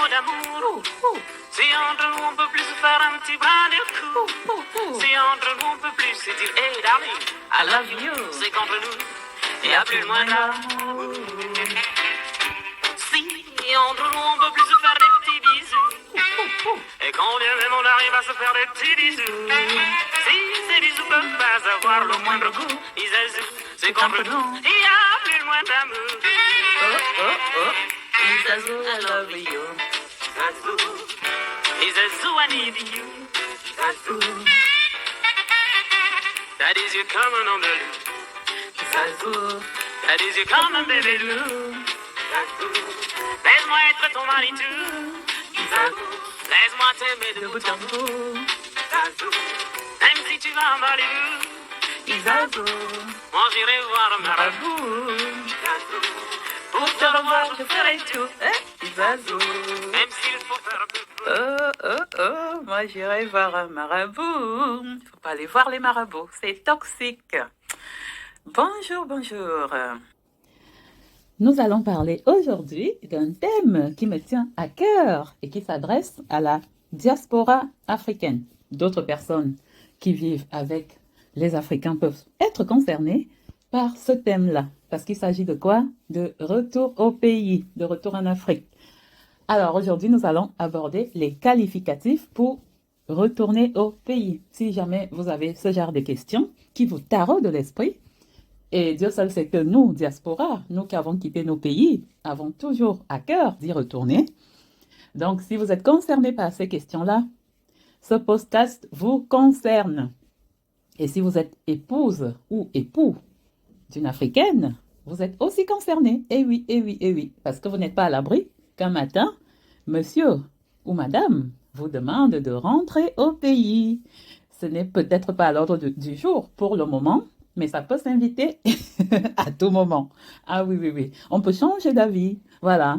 mots d'amour. Si entre nous on peut plus se faire un petit brin de cou. Si entre nous on peut plus se dire hey darling, I love you. C'est qu'entre nous, il n'y a plus loin d'amour. Si entre nous on peut plus se faire des petits bisous. Et quand bien même on arrive à se faire des petits bisous. Si ces bisous peuvent pas avoir le moindre goût, Isazu, c'est qu'entre nous, il n'y a plus loin d'amour. Isazu, I love you. Isazu, I need you. Isazu. That is you coming on the loop. Isazu. That is you coming, baby Lou. Isazu. Laisse-moi être ton Manitou. Isazu. Laisse-moi t'aimer de bout en bout. Isazu. Même si tu vas en Malibu. Isazu. Moi j'irai voir le marabout. Isazu. Pour te revoir, je ferai tout. Isazu. Même s'il faut faire un peu. Moi j'irai voir un marabout. Faut pas aller voir les marabouts, c'est toxique. Bonjour. Nous allons parler aujourd'hui d'un thème qui me tient à cœur et qui s'adresse à la diaspora africaine. D'autres personnes qui vivent avec les Africains peuvent être concernées par ce thème-là. Parce qu'il s'agit de quoi? De retour au pays, de retour en Afrique. Alors aujourd'hui, nous allons aborder les qualificatifs pour retourner au pays. Si jamais vous avez ce genre de questions qui vous taraudent de l'esprit, et Dieu seul sait que nous, diaspora, nous qui avons quitté nos pays, avons toujours à cœur d'y retourner. Donc, si vous êtes concerné par ces questions-là, ce podcast vous concerne. Et si vous êtes épouse ou époux d'une Africaine, vous êtes aussi concerné. Eh oui, parce que vous n'êtes pas à l'abri qu'un matin, monsieur ou madame vous demande de rentrer au pays. Ce n'est peut-être pas à l'ordre du jour pour le moment, mais ça peut s'inviter à tout moment. Ah oui. On peut changer d'avis. Voilà.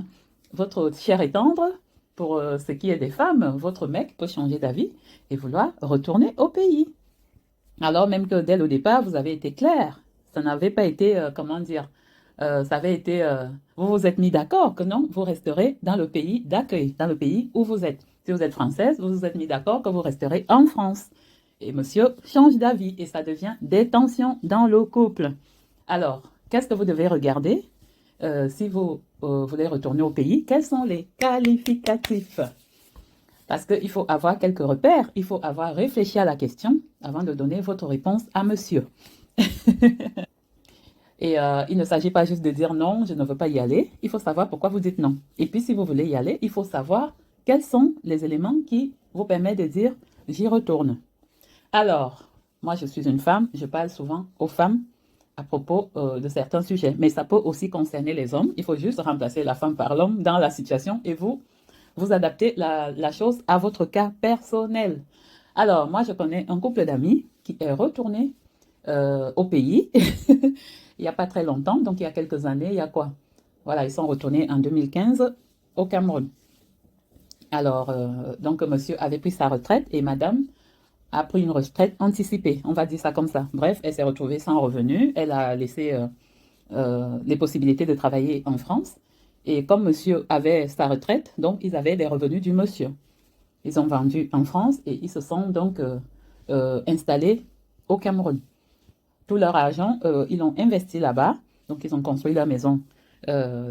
Votre chair est tendre. Pour ce qui est des femmes, votre mec peut changer d'avis et vouloir retourner au pays. Alors même que dès le départ, vous avez été clair. Ça n'avait pas été, ça avait été, vous vous êtes mis d'accord que non, vous resterez dans le pays d'accueil, dans le pays où vous êtes. Si vous êtes française, vous vous êtes mis d'accord que vous resterez en France. Et monsieur change d'avis et ça devient des tensions dans le couple. Alors, qu'est-ce que vous devez regarder si vous voulez retourner au pays? Quels sont les qualificatifs? Parce qu'il faut avoir quelques repères, il faut avoir réfléchi à la question avant de donner votre réponse à monsieur. Et il ne s'agit pas juste de dire non, je ne veux pas y aller. Il faut savoir pourquoi vous dites non. Et puis, si vous voulez y aller, il faut savoir quels sont les éléments qui vous permettent de dire j'y retourne. Alors, moi, je suis une femme, je parle souvent aux femmes à propos de certains sujets. Mais ça peut aussi concerner les hommes. Il faut juste remplacer la femme par l'homme dans la situation et vous adaptez la chose à votre cas personnel. Alors, moi, je connais un couple d'amis qui est retourné au pays il n'y a pas très longtemps, donc il y a quelques années, il y a quoi? Voilà, ils sont retournés en 2015 au Cameroun. Alors, donc monsieur avait pris sa retraite et madame a pris une retraite anticipée, on va dire ça comme ça. Bref, elle s'est retrouvée sans revenu, elle a laissé les possibilités de travailler en France. Et comme monsieur avait sa retraite, donc ils avaient les revenus du monsieur. Ils ont vendu en France et ils se sont donc installés au Cameroun. Tout leur argent, ils l'ont investi là-bas. Donc, ils ont construit leur maison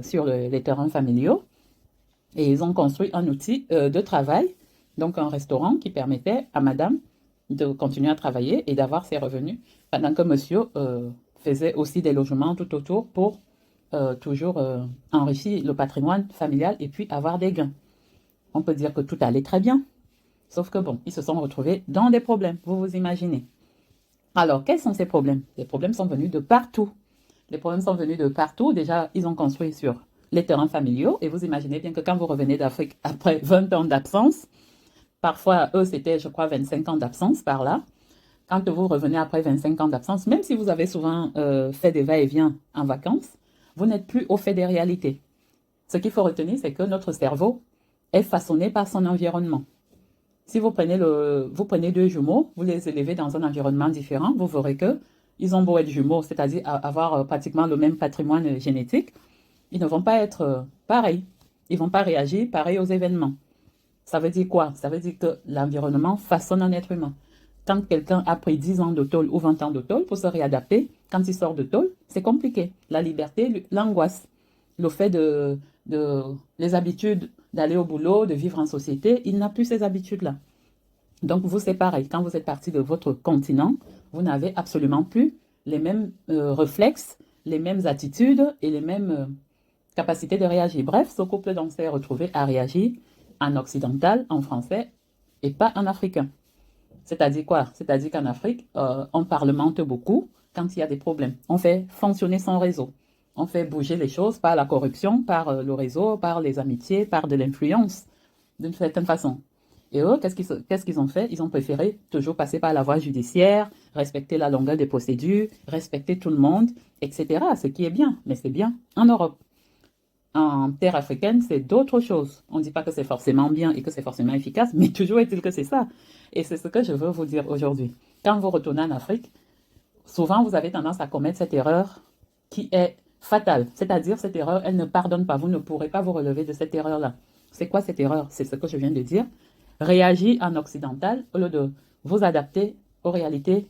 sur les terrains familiaux. Et ils ont construit un outil de travail, donc un restaurant qui permettait à madame de continuer à travailler et d'avoir ses revenus, pendant que monsieur faisait aussi des logements tout autour pour toujours enrichir le patrimoine familial et puis avoir des gains. On peut dire que tout allait très bien. Sauf que bon, ils se sont retrouvés dans des problèmes, vous imaginez. Alors, quels sont ces problèmes? Les problèmes sont venus de partout. Les problèmes sont venus de partout. Déjà, ils ont construit sur les terrains familiaux. Et vous imaginez bien que quand vous revenez d'Afrique après 20 ans d'absence, parfois, eux, c'était, je crois, 25 ans d'absence par là. Quand vous revenez après 25 ans d'absence, même si vous avez souvent fait des va-et-vient en vacances, vous n'êtes plus au fait des réalités. Ce qu'il faut retenir, c'est que notre cerveau est façonné par son environnement. Si vous prenez deux jumeaux, vous les élevez dans un environnement différent, vous verrez qu'ils ont beau être jumeaux, c'est-à-dire avoir pratiquement le même patrimoine génétique, ils ne vont pas être pareils. Ils ne vont pas réagir pareil aux événements. Ça veut dire quoi? Ça veut dire que l'environnement façonne un être humain. Quand quelqu'un a pris 10 ans de tôle ou 20 ans de tôle pour se réadapter, quand il sort de tôle, c'est compliqué. La liberté, l'angoisse, le fait les habitudes d'aller au boulot, de vivre en société, il n'a plus ces habitudes-là. Donc, vous, c'est pareil. Quand vous êtes parti de votre continent, vous n'avez absolument plus les mêmes réflexes, les mêmes attitudes et les mêmes capacités de réagir. Bref, ce couple donc s'est retrouvé à réagir en occidental, en français, et pas en africain. C'est-à-dire quoi? C'est-à-dire qu'en Afrique, on parlemente beaucoup quand il y a des problèmes. On fait fonctionner son réseau. On fait bouger les choses par la corruption, par le réseau, par les amitiés, par de l'influence, d'une certaine façon. Et eux, qu'est-ce qu'ils ont fait? Ils ont préféré toujours passer par la voie judiciaire, respecter la longueur des procédures, respecter tout le monde, etc. Ce qui est bien, mais c'est bien en Europe. En terre africaine, c'est d'autres choses. On ne dit pas que c'est forcément bien et que c'est forcément efficace, mais toujours est-il que c'est ça. Et c'est ce que je veux vous dire aujourd'hui. Quand vous retournez en Afrique, souvent vous avez tendance à commettre cette erreur qui est fatale. C'est-à-dire, cette erreur, elle ne pardonne pas. Vous ne pourrez pas vous relever de cette erreur-là. C'est quoi cette erreur? C'est ce que je viens de dire. Réagir en occidental au lieu de vous adapter aux réalités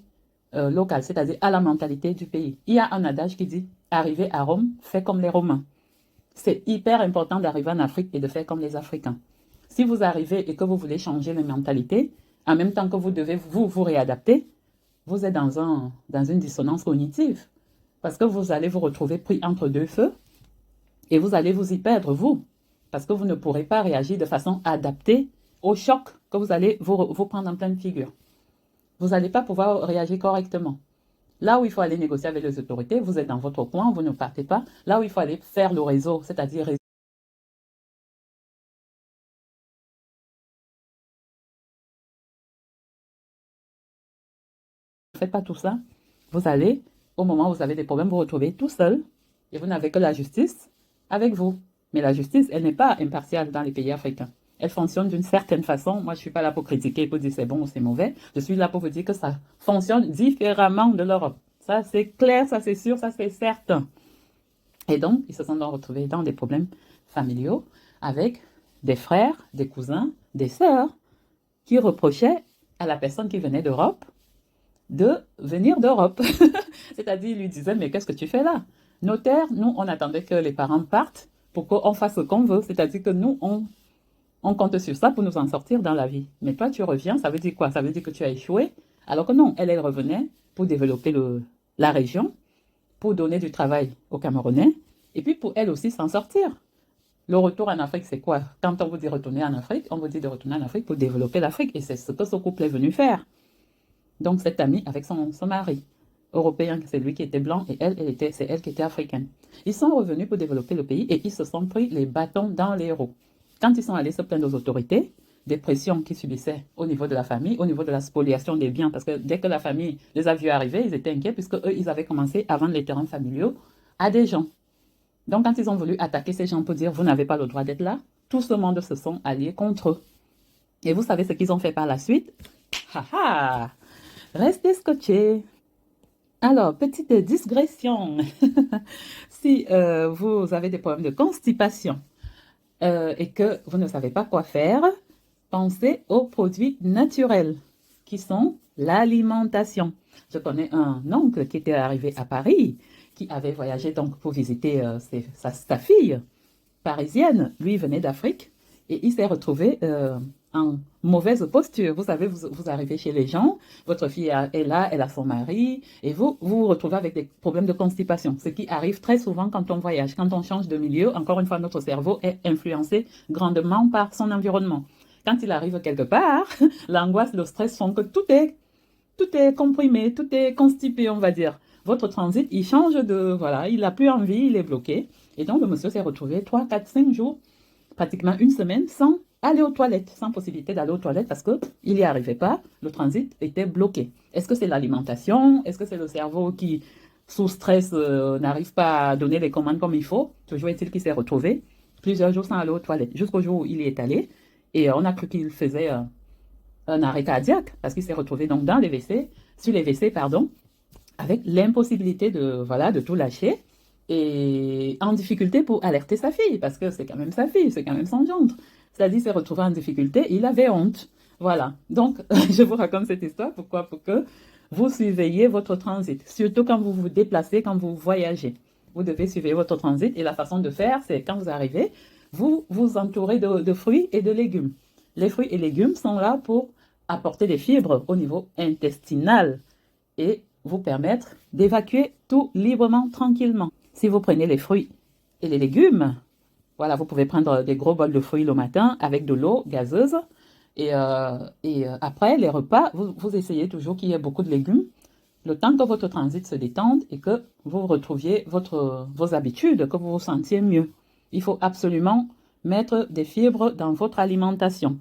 locales, c'est-à-dire à la mentalité du pays. Il y a un adage qui dit « Arriver à Rome, fais comme les Romains ». C'est hyper important d'arriver en Afrique et de faire comme les Africains. Si vous arrivez et que vous voulez changer les mentalités, en même temps que vous devez vous réadapter, vous êtes dans une dissonance cognitive. Parce que vous allez vous retrouver pris entre deux feux et vous allez vous y perdre, vous. Parce que vous ne pourrez pas réagir de façon adaptée au choc que vous allez vous prendre en pleine figure. Vous n'allez pas pouvoir réagir correctement. Là où il faut aller négocier avec les autorités, vous êtes dans votre coin, vous ne partez pas. Là où il faut aller faire le réseau, c'est-à-dire ne faites pas tout ça. Vous allez, au moment où vous avez des problèmes, vous retrouvez tout seul et vous n'avez que la justice avec vous. Mais la justice, elle n'est pas impartiale dans les pays africains. Elle fonctionne d'une certaine façon. Moi, je ne suis pas là pour critiquer, pour dire c'est bon ou c'est mauvais. Je suis là pour vous dire que ça fonctionne différemment de l'Europe. Ça, c'est clair, ça, c'est sûr, ça, c'est certain. Et donc, ils se sont donc retrouvés dans des problèmes familiaux avec des frères, des cousins, des sœurs qui reprochaient à la personne qui venait d'Europe de venir d'Europe. C'est-à-dire, ils lui disaient, mais qu'est-ce que tu fais là? Notaire, nous, on attendait que les parents partent pour qu'on fasse ce qu'on veut. C'est-à-dire que nous, on compte sur ça pour nous en sortir dans la vie. Mais toi, tu reviens, ça veut dire quoi? Ça veut dire que tu as échoué. Alors que non, elle revenait pour développer la région, pour donner du travail aux Camerounais, et puis pour elle aussi s'en sortir. Le retour en Afrique, c'est quoi? Quand on vous dit retourner en Afrique, on vous dit de retourner en Afrique pour développer l'Afrique. Et c'est ce que ce couple est venu faire. Donc, cette amie avec son mari européen, c'est lui qui était blanc, et c'est elle qui était africaine. Ils sont revenus pour développer le pays et ils se sont pris les bâtons dans les roues. Quand ils sont allés se plaindre aux autorités, des pressions qu'ils subissaient au niveau de la famille, au niveau de la spoliation des biens, parce que dès que la famille les a vus arriver, ils étaient inquiets puisque eux, ils avaient commencé à vendre les terrains familiaux à des gens. Donc, quand ils ont voulu attaquer ces gens pour dire vous n'avez pas le droit d'être là, tout ce monde se sont alliés contre eux. Et vous savez ce qu'ils ont fait par la suite? Ha ha! Restez scotchés. Alors, petite digression. Si vous avez des problèmes de constipation et que vous ne savez pas quoi faire, pensez aux produits naturels qui sont l'alimentation. Je connais un oncle qui était arrivé à Paris, qui avait voyagé donc pour visiter sa fille parisienne. Lui, il venait d'Afrique et il s'est retrouvé en mauvaise posture. Vous savez, vous arrivez chez les gens, votre fille est là, elle a son mari, et vous vous retrouvez avec des problèmes de constipation, ce qui arrive très souvent quand on voyage, quand on change de milieu. Encore une fois, notre cerveau est influencé grandement par son environnement. Quand il arrive quelque part, l'angoisse, le stress font que tout est comprimé, tout est constipé, on va dire. Votre transit, il change voilà, il n'a plus envie, il est bloqué. Et donc, le monsieur s'est retrouvé 3, 4, 5 jours, pratiquement une semaine, sans aller aux toilettes, sans possibilité d'aller aux toilettes parce qu'il n'y arrivait pas, le transit était bloqué. Est-ce que c'est l'alimentation? Est-ce que c'est le cerveau qui, sous stress, n'arrive pas à donner les commandes comme il faut? Toujours est-il qu'il s'est retrouvé plusieurs jours sans aller aux toilettes, jusqu'au jour où il y est allé, et on a cru qu'il faisait un arrêt cardiaque, parce qu'il s'est retrouvé donc sur les WC, pardon, avec l'impossibilité de tout lâcher, et en difficulté pour alerter sa fille, parce que c'est quand même sa fille, c'est quand même son gendre. C'est-à-dire, il s'est retrouvé en difficulté, il avait honte. Voilà. Donc, je vous raconte cette histoire. Pourquoi? Pour que vous suiviez votre transit. Surtout quand vous vous déplacez, quand vous voyagez. Vous devez suivre votre transit. Et la façon de faire, c'est quand vous arrivez, vous vous entourez de fruits et de légumes. Les fruits et légumes sont là pour apporter des fibres au niveau intestinal et vous permettre d'évacuer tout librement, tranquillement. Si vous prenez les fruits et les légumes, voilà, vous pouvez prendre des gros bols de fruits le matin avec de l'eau gazeuse. Après, les repas, vous essayez toujours qu'il y ait beaucoup de légumes, le temps que votre transit se détende et que vous retrouviez vos habitudes, que vous vous sentiez mieux. Il faut absolument mettre des fibres dans votre alimentation.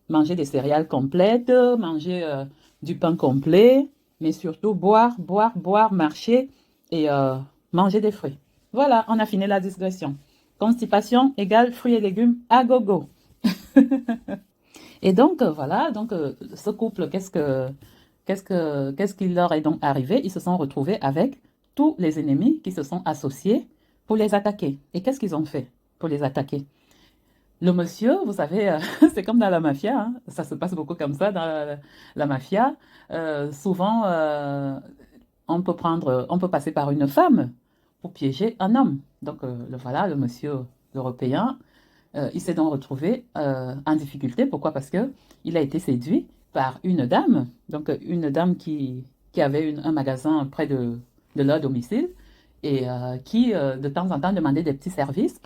Manger des céréales complètes, manger du pain complet, mais surtout boire, marcher et manger des fruits. Voilà, on a fini la digression. Constipation égale fruits et légumes à gogo. Et donc, voilà, donc ce couple, qu'est-ce qui leur est donc arrivé? Ils se sont retrouvés avec tous les ennemis qui se sont associés pour les attaquer. Et qu'est-ce qu'ils ont fait pour les attaquer? Le monsieur, vous savez, c'est comme dans la mafia, hein, ça se passe beaucoup comme ça dans la mafia. Souvent, on peut passer par une femme pour piéger un homme. Donc voilà, le monsieur européen, il s'est donc retrouvé en difficulté. Pourquoi? Parce que il a été séduit par une dame, donc une dame qui avait un magasin près de leur domicile et qui, de temps en temps, demandait des petits services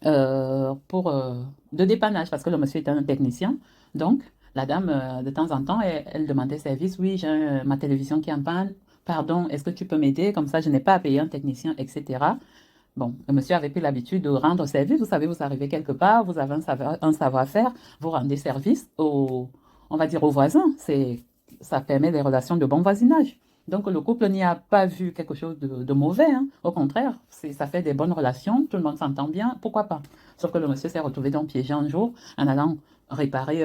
de dépannage, parce que le monsieur était un technicien. Donc, la dame, de temps en temps, elle demandait service. Oui, j'ai ma télévision qui est en panne. Pardon, est-ce que tu peux m'aider? Comme ça, je n'ai pas à payer un technicien, etc. Bon, le monsieur avait pris l'habitude de rendre service. Vous savez, vous arrivez quelque part, vous avez un savoir-faire, vous rendez service on va dire aux voisins. Ça permet des relations de bon voisinage. Donc, le couple n'y a pas vu quelque chose de mauvais, hein. Au contraire, ça fait des bonnes relations, tout le monde s'entend bien, pourquoi pas? Sauf que le monsieur s'est retrouvé donc piégé un jour en allant réparer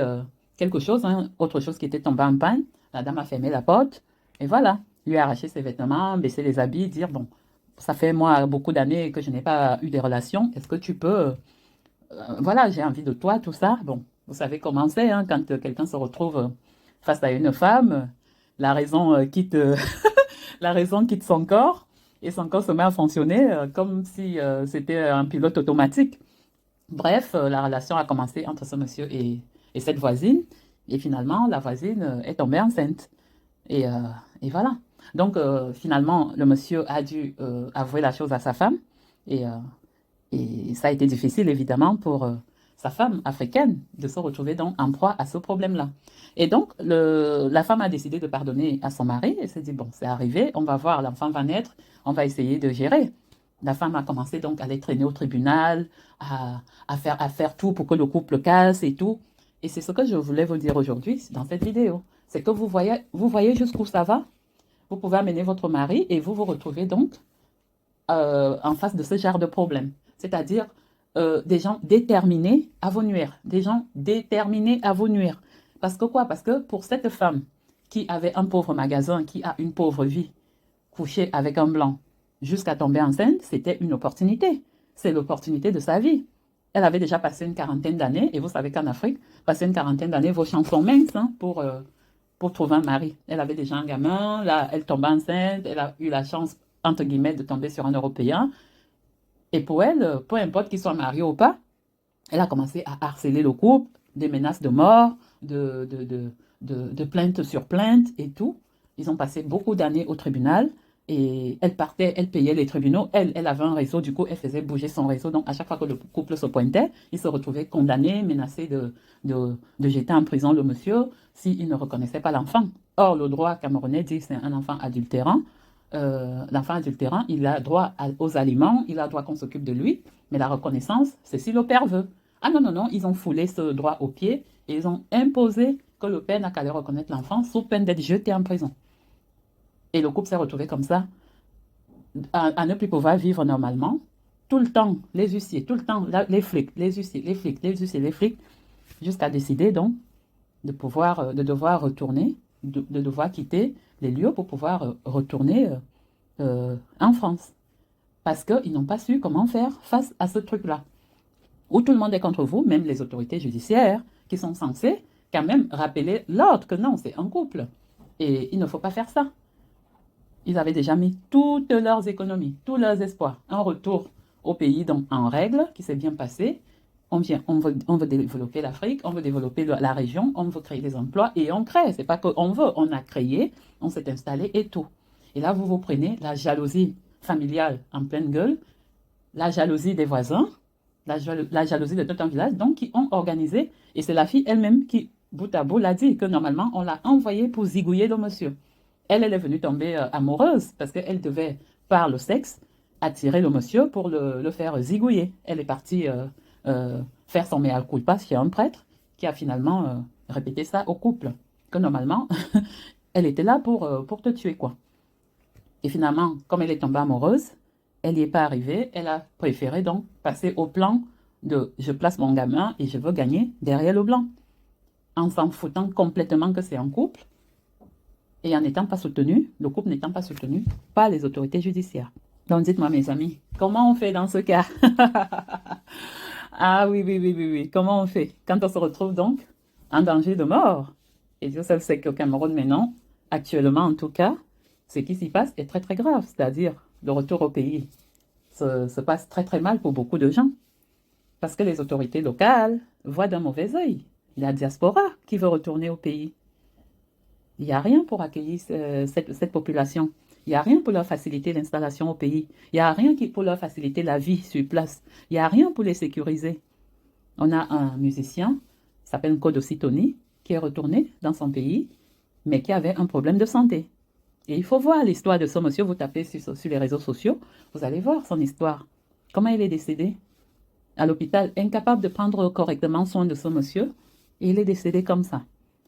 quelque chose, hein, autre chose qui était tombé en panne. La dame a fermé la porte et voilà, lui a arraché ses vêtements, baissé les habits, dire bon, ça fait moi beaucoup d'années que je n'ai pas eu des relations, est-ce que tu peux, voilà, j'ai envie de toi, tout ça. Bon, vous savez comment c'est, hein, quand quelqu'un se retrouve face à une femme, la raison quitte, la raison quitte son corps et son corps se met à fonctionner comme si c'était un pilote automatique. Bref, la relation a commencé entre ce monsieur et cette voisine et finalement, la voisine est tombée enceinte. Et, euh, et voilà. Donc, finalement, le monsieur a dû avouer la chose à sa femme. Et, euh, et ça a été difficile, évidemment, pour sa femme africaine de se retrouver donc en proie à ce problème-là. Et donc, la femme a décidé de pardonner à son mari. Elle s'est dit, bon, c'est arrivé, on va voir, l'enfant va naître, on va essayer de gérer. La femme a commencé donc à les traîner au tribunal, à faire tout pour que le couple casse et tout. Et c'est ce que je voulais vous dire aujourd'hui dans cette vidéo. C'est que vous voyez jusqu'où ça va. Vous pouvez amener votre mari et vous vous retrouvez donc en face de ce genre de problème. C'est-à-dire des gens déterminés à vous nuire. Des gens déterminés à vous nuire. Parce que quoi? Parce que pour cette femme qui avait un pauvre magasin, qui a une pauvre vie, couchée avec un blanc, jusqu'à tomber enceinte, c'était une opportunité. C'est l'opportunité de sa vie. Elle avait déjà passé une quarantaine d'années, et vous savez qu'en Afrique, passer une quarantaine d'années, vos chances sont minces hein, pour trouver un mari. Elle avait déjà un gamin, là, elle tombe enceinte, elle a eu la chance, entre guillemets, de tomber sur un Européen. Et pour elle, peu importe qu'ils soient mariés ou pas, elle a commencé à harceler le couple, des menaces de mort, de plainte sur plainte et tout. Ils ont passé beaucoup d'années au tribunal et elle partait, elle payait les tribunaux. Elle avait un réseau, du coup, elle faisait bouger son réseau. Donc, à chaque fois que le couple se pointait, il se retrouvait condamné, menacé de jeter en prison le monsieur s'il ne reconnaissait pas l'enfant. Or, le droit camerounais dit que c'est un enfant adultérant. L'enfant adultérant, il a droit aux aliments, il a droit qu'on s'occupe de lui, mais la reconnaissance, c'est si le père veut. Ah non, non, non, ils ont foulé ce droit au pied et ils ont imposé que le père n'a qu'à aller reconnaître l'enfant sous peine d'être jeté en prison. Et le couple s'est retrouvé comme ça, à ne plus pouvoir vivre normalement. Tout le temps, les huissiers, tout le temps, les flics, les huissiers, les flics, les huissiers, les flics, jusqu'à décider donc de devoir retourner, de devoir quitter les lieux pour pouvoir retourner en France. parce qu'ils n'ont pas su comment faire face à ce truc-là. Où tout le monde est contre vous, même les autorités judiciaires, qui sont censées quand même rappeler l'ordre que non, c'est un couple. Et il ne faut pas faire ça. Ils avaient déjà mis toutes leurs économies, tous leurs espoirs. Un retour au pays donc, en règle, qui s'est bien passé. On veut développer l'Afrique, on veut développer la région, on veut créer des emplois et on crée. C'est pas qu'on veut, on a créé, on s'est installé et tout. Et là, vous prenez la jalousie familiale en pleine gueule, la jalousie des voisins, la jalousie de tout un village, donc qui ont organisé, et c'est la fille elle-même qui, bout à bout, l'a dit, que normalement, on l'a envoyée pour zigouiller le monsieur. Elle est venue tomber amoureuse, parce qu'elle devait, par le sexe, attirer le monsieur pour le faire zigouiller. Elle est partie faire son mea culpa chez un prêtre, qui a finalement répété ça au couple, que normalement, elle était là pour te tuer, quoi. Et finalement, comme elle est tombée amoureuse, elle n'y est pas arrivée. Elle a préféré donc passer au plan de je place mon gamin et je veux gagner derrière le blanc. En s'en foutant complètement que c'est un couple et en n'étant pas soutenu, le couple n'étant pas soutenu par les autorités judiciaires. Donc dites-moi mes amis, comment on fait dans ce cas? Ah oui. Comment on fait quand on se retrouve donc en danger de mort? Et Dieu seul sait qu'au Cameroun maintenant, actuellement en tout cas, ce qui s'y passe est très très grave, c'est-à-dire le retour au pays se passe très très mal pour beaucoup de gens, parce que les autorités locales voient d'un mauvais œil la diaspora qui veut retourner au pays. Il n'y a rien pour accueillir cette population, il n'y a rien pour leur faciliter l'installation au pays, il n'y a rien pour leur faciliter la vie sur place, il n'y a rien pour les sécuriser. On a un musicien, il s'appelle Kodosi Tony, qui est retourné dans son pays, mais qui avait un problème de santé. Et il faut voir l'histoire de ce monsieur, vous tapez sur les réseaux sociaux, vous allez voir son histoire. Comment il est décédé à l'hôpital, incapable de prendre correctement soin de ce monsieur, et il est décédé comme ça.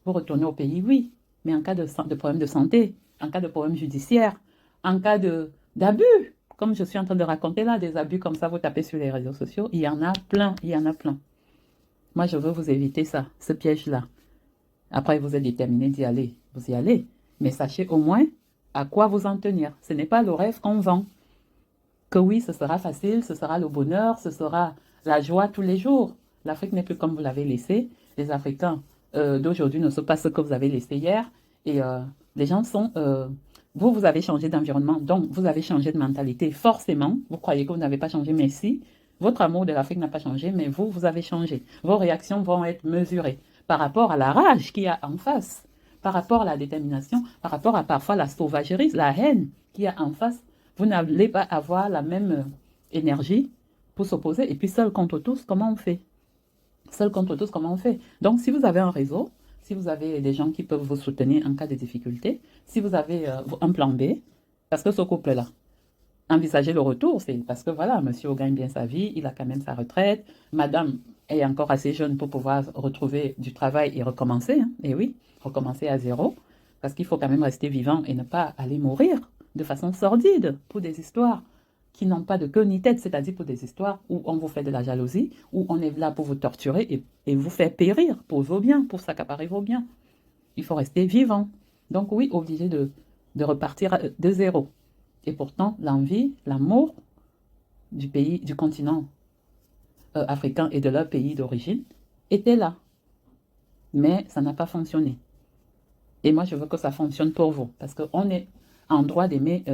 Vous retournez au pays, oui, mais en cas de problème de santé, en cas de problème judiciaire, en cas d'abus, comme je suis en train de raconter là, des abus comme ça, vous tapez sur les réseaux sociaux, il y en a plein. Moi, je veux vous éviter ça, ce piège-là. Après, vous êtes déterminé d'y aller, vous y allez, mais sachez au moins à quoi vous en tenir. Ce n'est pas le rêve qu'on vend. Que oui, ce sera facile, ce sera le bonheur, ce sera la joie tous les jours. L'Afrique n'est plus comme vous l'avez laissé. Les Africains d'aujourd'hui ne sont pas ceux que vous avez laissés hier. Et les gens sont... vous avez changé d'environnement, donc vous avez changé de mentalité. Forcément, vous croyez que vous n'avez pas changé, mais si. Votre amour de l'Afrique n'a pas changé, mais vous avez changé. Vos réactions vont être mesurées par rapport à la rage qu'il y a en face, par rapport à la détermination, par rapport à parfois la sauvagerie, la haine qu'il y a en face. Vous n'allez pas avoir la même énergie pour s'opposer. Et puis seul contre tous, comment on fait? Seul contre tous, comment on fait? Donc si vous avez un réseau, si vous avez des gens qui peuvent vous soutenir en cas de difficulté, si vous avez un plan B, parce que ce couple-là, envisager le retour, c'est parce que voilà, monsieur gagne bien sa vie, il a quand même sa retraite, madame est encore assez jeune pour pouvoir retrouver du travail et recommencer, hein, et oui, recommencer à zéro, parce qu'il faut quand même rester vivant et ne pas aller mourir de façon sordide pour des histoires qui n'ont pas de queue ni tête, c'est-à-dire pour des histoires où on vous fait de la jalousie, où on est là pour vous torturer et vous faire périr pour vos biens, pour s'accaparer vos biens. Il faut rester vivant. Donc oui, obligé de repartir de zéro. Et pourtant, l'envie, l'amour du pays, du continent africain et de leur pays d'origine était là. Mais ça n'a pas fonctionné. Et moi, je veux que ça fonctionne pour vous. Parce qu'on est en droit d'aimer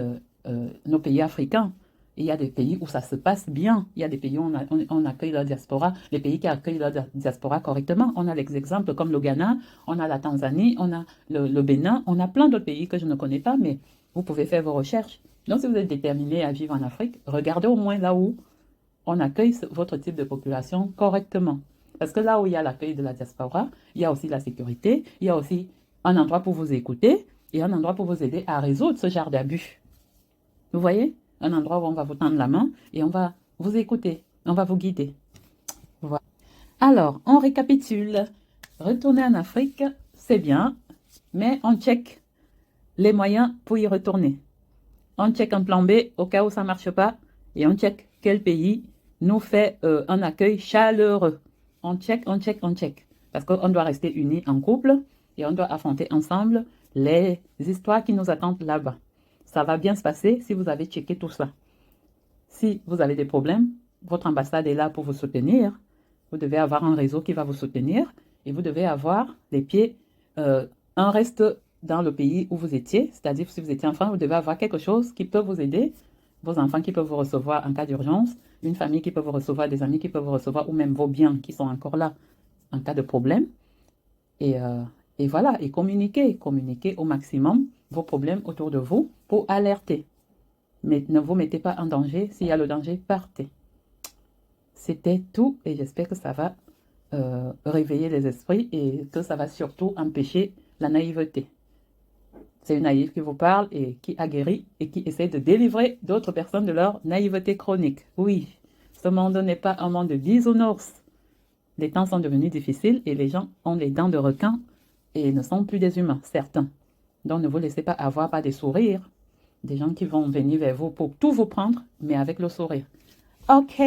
nos pays africains. Et il y a des pays où ça se passe bien. Il y a des pays où on accueille leur diaspora. Les pays qui accueillent leur diaspora correctement. On a des exemples comme le Ghana, on a la Tanzanie, on a le Bénin. On a plein d'autres pays que je ne connais pas, mais vous pouvez faire vos recherches. Donc, si vous êtes déterminé à vivre en Afrique, regardez au moins là où on accueille votre type de population correctement. Parce que là où il y a l'accueil de la diaspora, il y a aussi la sécurité, il y a aussi un endroit pour vous écouter et un endroit pour vous aider à résoudre ce genre d'abus. Vous voyez? Un endroit où on va vous tendre la main et on va vous écouter, on va vous guider. Voilà. Alors, on récapitule. Retourner en Afrique, c'est bien, mais on check les moyens pour y retourner. On check un plan B au cas où ça ne marche pas et on check quel pays nous fait un accueil chaleureux. On check. Parce qu'on doit rester unis en couple et on doit affronter ensemble les histoires qui nous attendent là-bas. Ça va bien se passer si vous avez checké tout ça. Si vous avez des problèmes, votre ambassade est là pour vous soutenir. Vous devez avoir un réseau qui va vous soutenir et vous devez avoir les pieds. Un reste dans le pays où vous étiez, c'est-à-dire si vous étiez en France, vous devez avoir quelque chose qui peut vous aider, vos enfants qui peuvent vous recevoir en cas d'urgence, une famille qui peut vous recevoir, des amis qui peuvent vous recevoir, ou même vos biens qui sont encore là en cas de problème. Et voilà, et communiquez au maximum vos problèmes autour de vous pour alerter. Mais ne vous mettez pas en danger. S'il y a le danger, partez. C'était tout et j'espère que ça va réveiller les esprits et que ça va surtout empêcher la naïveté. C'est une naïve qui vous parle et qui a guéri et qui essaie de délivrer d'autres personnes de leur naïveté chronique. Oui, ce monde n'est pas un monde de bisounours. Les temps sont devenus difficiles et les gens ont les dents de requin et ne sont plus des humains, certains. Donc ne vous laissez pas avoir par des sourires, des gens qui vont venir vers vous pour tout vous prendre, mais avec le sourire. Ok.